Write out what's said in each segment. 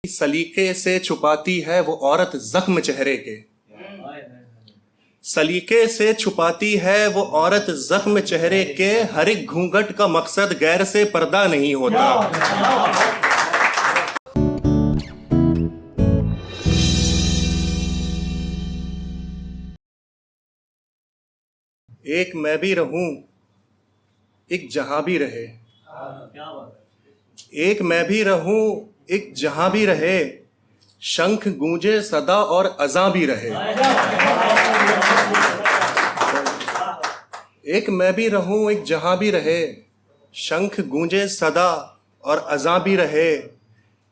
सलीके से छुपाती है वो औरत जख्म चेहरे के। सलीके से छुपाती है वो औरत जख्म चेहरे के। हर एक घूंघट का मकसद गैर से पर्दा नहीं होता। एक मैं भी रहूं, एक जहां भी रहे। एक मैं भी रहूं, एक जहां भी रहे। शंख गूंजे सदा और अज़ां भी रहे। एक मैं भी रहूं, एक जहां भी रहे। शंख गूंजे सदा और अज़ां भी रहे।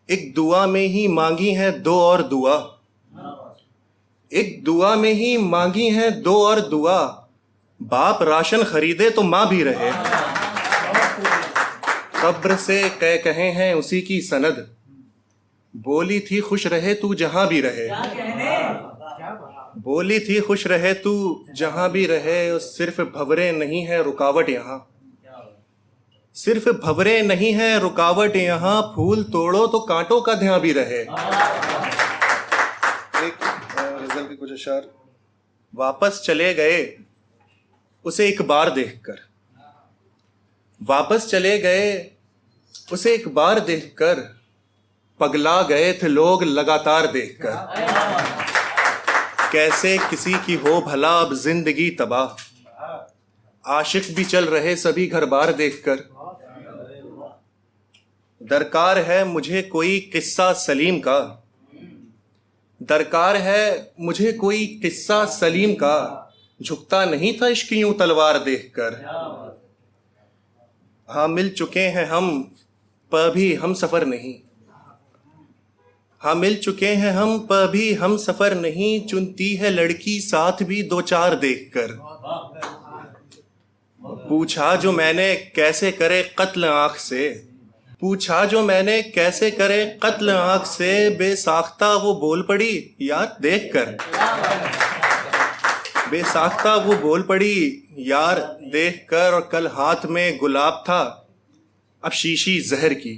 एक दुआ में ही मांगी है दो और दुआ। एक दुआ में ही मांगी है दो और दुआ। बाप राशन खरीदे तो माँ भी रहे। कब्र से कहे हैं उसी की सनद। बोली थी खुश रहे तू जहां भी रहे। बोली थी खुश रहे तू जहां भी रहे। सिर्फ भंवरे नहीं है रुकावट यहाँ। सिर्फ भंवरे नहीं है रुकावट यहाँ। फूल तोड़ो तो कांटों का ध्यान भी रहे। एक गजल के कुछ अशार। वापस चले गए उसे एक बार देखकर। वापस चले गए उसे एक बार देखकर। पगला गए थे लोग लगातार देखकर। कैसे किसी की हो भला अब जिंदगी तबाह। आशिक भी चल रहे सभी घर बार देखकर। दरकार है मुझे कोई किस्सा सलीम का। दरकार है मुझे कोई किस्सा सलीम का। झुकता नहीं था इश्क यूं तलवार देखकर। हाँ मिल चुके हैं हम पर भी हम सफर नहीं। हाँ मिल चुके हैं हम पर भी हम सफर नहीं। चुनती है लड़की साथ भी दो चार देखकर। पूछा जो मैंने कैसे करे कत्ल आंख से। पूछा जो मैंने कैसे करे कत्ल आंख से। बेसाख्ता वो बोल पड़ी यार देखकर। बेसाख्ता वो बोल पड़ी यार देखकर। और कल हाथ में गुलाब था अब शीशी जहर की।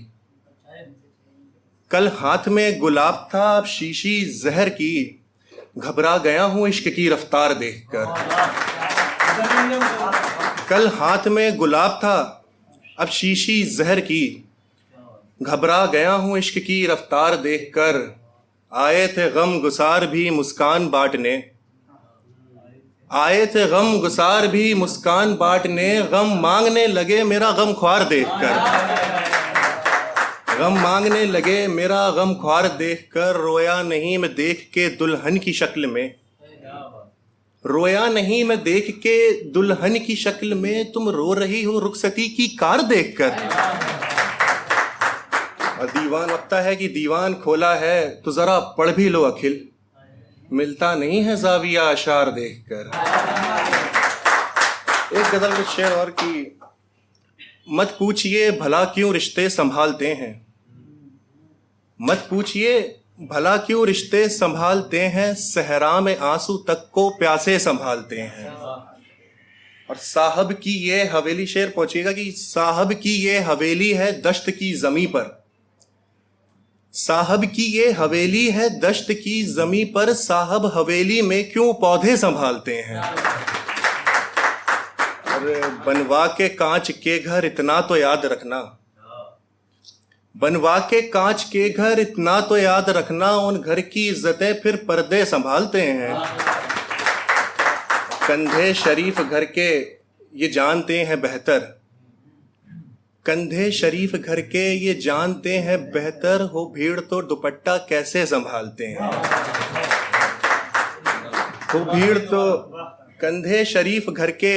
कल हाथ में गुलाब था अब शीशी जहर की। घबरा गया हूं इश्क की रफ्तार देखकर। कल हाथ में गुलाब था अब शीशी जहर की। घबरा गया हूं इश्क की रफ्तार देखकर। आए थे गम गुसार भी मुस्कान बांटने। आए थे गम गुसार भी मुस्कान बांटने। गम मांगने लगे मेरा गम ख्वार देखकर। गम मांगने लगे मेरा गम ख्वार देखकर। रोया नहीं मैं देख के दुल्हन की शक्ल में। रोया नहीं मैं देख के दुल्हन की शक्ल में। तुम रो रही हो रुखसती की कार देखकर। और दीवान लगता है कि दीवान खोला है तो जरा पढ़ भी लो अखिल। मिलता नहीं है जाविया अशार देखकर। एक गजल कुछ शेर और की। मत पूछिए भला क्यों रिश्ते संभालते हैं। मत पूछिए भला क्यों रिश्ते संभालते हैं। सहरा में आंसू तक को प्यासे संभालते हैं। और साहब की ये हवेली, शेर पहुंचेगा कि साहब की ये हवेली है दश्त की जमी पर। साहब की ये हवेली है दश्त की जमी पर। साहब हवेली में क्यों पौधे संभालते हैं। और बनवा के कांच के घर इतना तो याद रखना। बनवा के कांच के घर इतना तो याद रखना। उन घर की इज्जतें फिर पर्दे संभालते हैं। कंधे शरीफ घर के ये जानते हैं बेहतर। कंधे शरीफ घर के ये जानते हैं बेहतर। हो भीड़ तो दुपट्टा कैसे संभालते हैं। हो भीड़ तो कंधे शरीफ घर के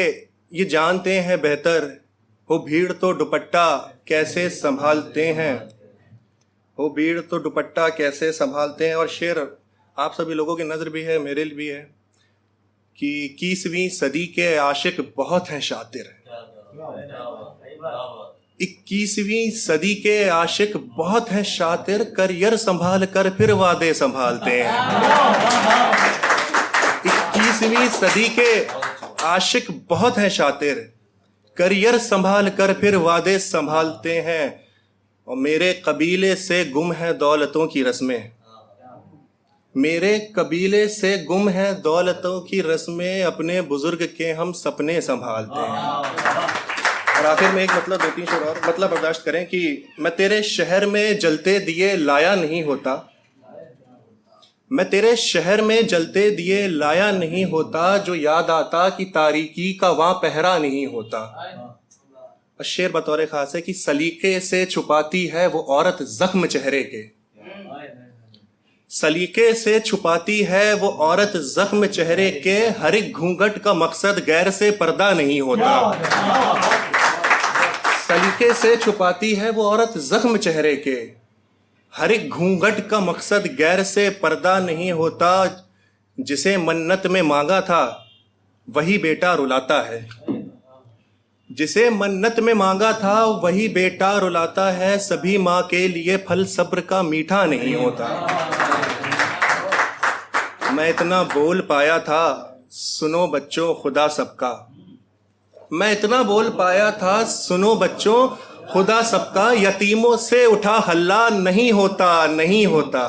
ये जानते हैं बेहतर। हो भीड़ तो दुपट्टा कैसे संभालते हैं। हो भीड़ तो दुपट्टा कैसे संभालते हैं। और शेर आप सभी लोगों की नजर भी है मेरे लिए भी है कि 21वीं सदी के आशिक बहुत हैं शातिर। 21वीं सदी के आशिक बहुत हैं शातिर। करियर संभाल कर फिर वादे संभालते हैं। 21वीं सदी के आशिक बहुत हैं शातिर। करियर संभाल कर फिर वादे संभालते हैं। और मेरे कबीले से गुम है दौलतों की रस्में, मेरे कबीले से गुम है दौलतों की रस्में, अपने बुजुर्ग के हम सपने संभालते हैं। और आखिर में एक मतलब 2-3 शेर और मतलब बर्दाश्त करें कि मैं तेरे शहर में जलते दिए लाया नहीं होता, मैं तेरे शहर में जलते दिए लाया नहीं होता, जो याद आता कि तारीकी का वहां पहरा नहीं होता। और शेर बतौर खास है कि सलीके से छुपाती है वो औरत जख्म चेहरे के, सलीके से छुपाती है वो औरत जख्म चेहरे के, हर एक घूंघट का मकसद गैर से पर्दा नहीं होता। सलीके से छुपाती है वो औरत जख्म चेहरे के, हर एक घूंघट का मकसद गैर से पर्दा नहीं होता। जिसे मन्नत में मांगा था वही बेटा रुलाता है, जिसे मन्नत में मांगा था वही बेटा रुलाता है। सभी माँ के लिए फल सब्र का मीठा नहीं होता। मैं इतना बोल पाया था सुनो बच्चों खुदा सबका, मैं इतना बोल पाया था सुनो बच्चों खुदा सबका, यतीमों से उठा हल्ला नहीं होता, नहीं होता।